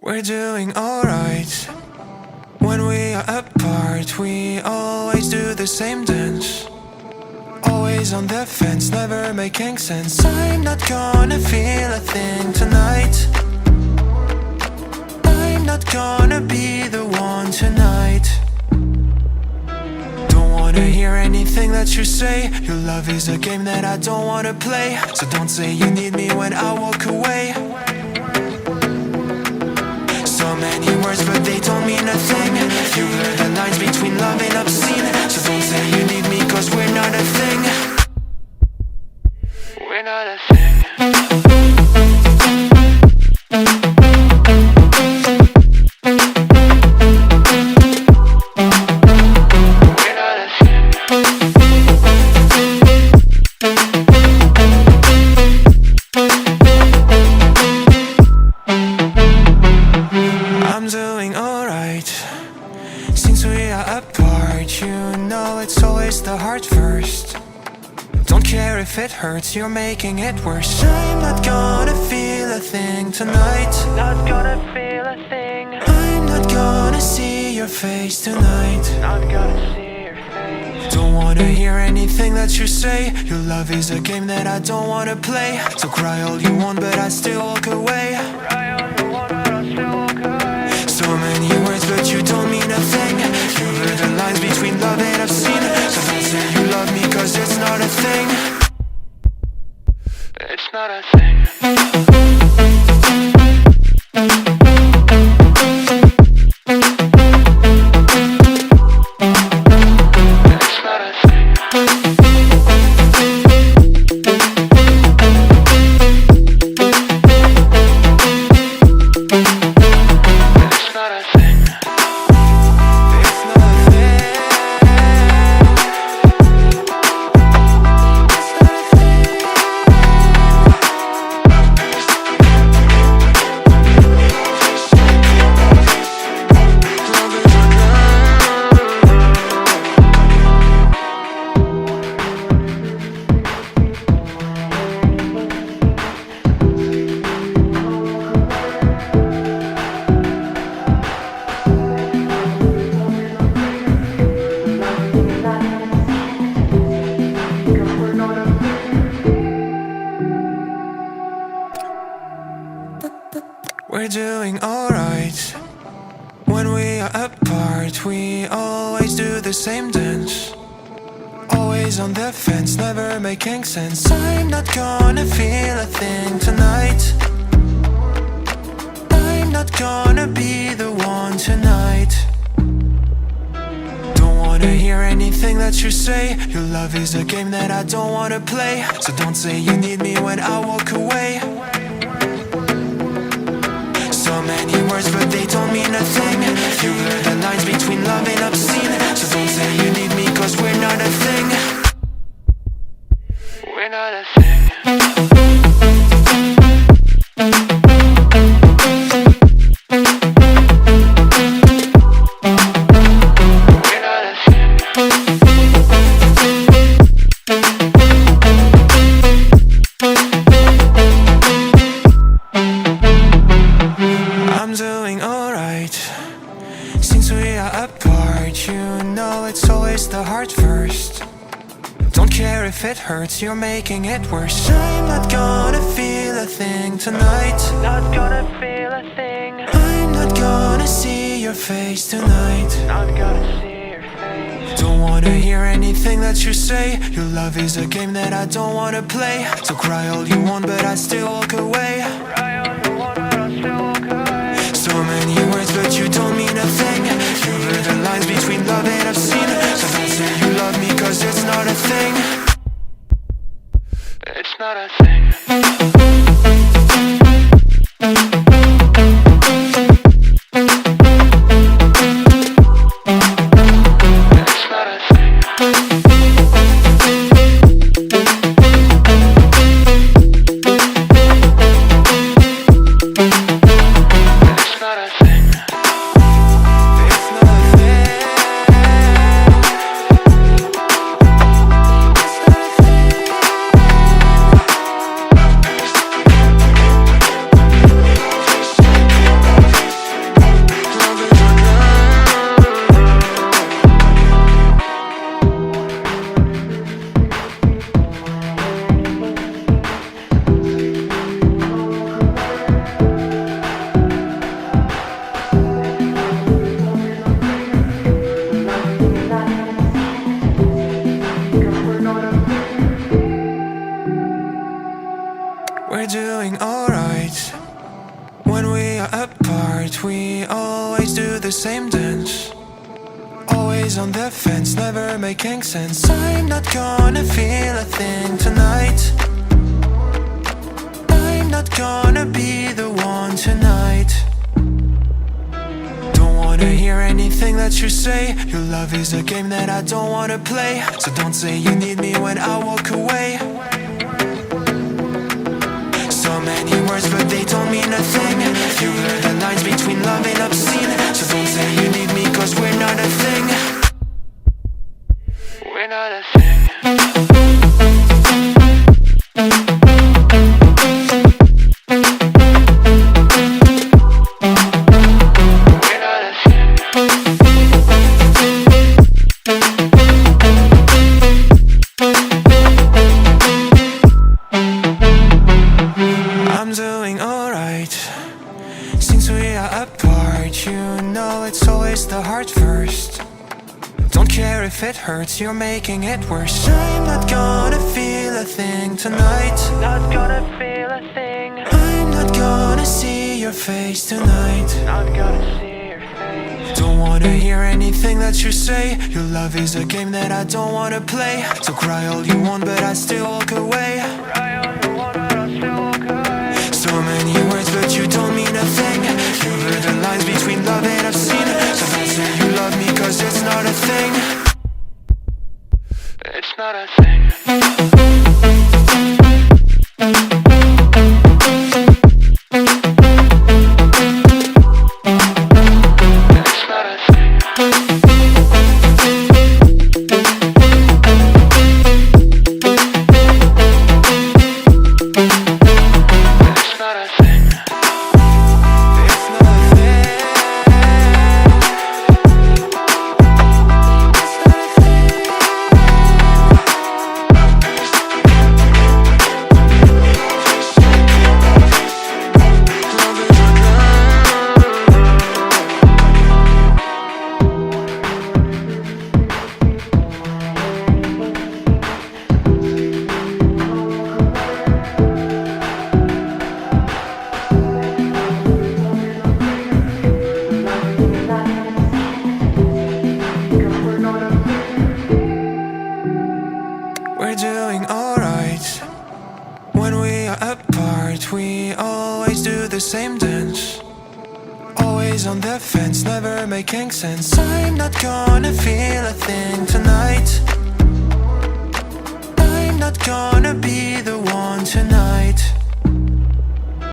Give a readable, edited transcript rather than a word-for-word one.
We're doing alright. When we are apart, we always do the same dance. Always on the fence, never making sense. I'm not gonna feel a thing tonight. I'm not gonna be the one tonight. Don't wanna hear anything that you say. Your love is a game that I don't wanna play. So don't say you need me when I walk away. So many words but they don't mean a thing. You blur the lines between love and obscene. So don't say you need me cause we're not a thing. We're not a thing. I'm doing alright. Since we are apart, you know it's always the heart first. Don't care if it hurts, you're making it worse. I'm not gonna feel a thing tonight. Not gonna feel a thing. I'm not gonna see your face tonight. Not gonna see your face. Don't wanna hear anything that you say. Your love is a game that I don't wanna play. So cry all you want but I still walk away. Cry all you want but I still walk away. So many words but you don't mean a thing. You blur the lines between love and obscene. So don't say you love me cause it's not a thing. It's not a thing. We're doing alright. When we are apart, we always do the same dance. Always on the fence, never making sense. I'm not gonna feel a thing tonight. I'm not gonna be the one tonight. Don't wanna hear anything that you say. Your love is a game that I don't wanna play. So don't say you need me when I walk away. So many words but they don't mean a thing. You blur the lines between love and obscene. So don't say you need me cause we're not a thing. We're not a thing. I'm doing alright. Since we are apart, you know it's always the heart first. Don't care if it hurts, you're making it worse. I'm not gonna feel a thing tonight. Not gonna feel a thing. I'm not gonna see your face tonight. Not gonna see your face. Don't wanna hear anything that you say. Your love is a game that I don't wanna play. So cry all you want but I still walk away. Cry all you want but I still walk away. So many words but you don't mean a thing. You blur the lines between love and obscene. So don't say you love me cause it's not a thing. It's not a thing. are apart, we always do the same dance. Always on the fence, never making sense. I'm not gonna feel a thing tonight. I'm not gonna be the one tonight. Don't wanna hear anything that you say. Your love is a game that I don't wanna play. So don't say you need me when I walk away. So many words but they don't mean a thing. You blur the lines between love and obscene. So don't say you need me cause we're not a thing. We're not a thing. I'm doing alright. Since we are apart, you know it's always the heart first. Don't care if it hurts, you're making it worse. I'm not gonna feel a thing tonight. Not gonna feel a thing. I'm not gonna see your face tonight. Not gonna see your face. Don't wanna hear anything that you say. Your love is a game that I don't wanna play. So cry all you want but I still walk away. Cry all you want but I still walk away. So many words but you don't mean a thing. You blur the lines between love and obscene. So don't say you love me cause it's not a thing. It's not a thing. We're doing alright. When we are apart, we always do the same dance. Always on the fence, never making sense. I'm not gonna feel a thing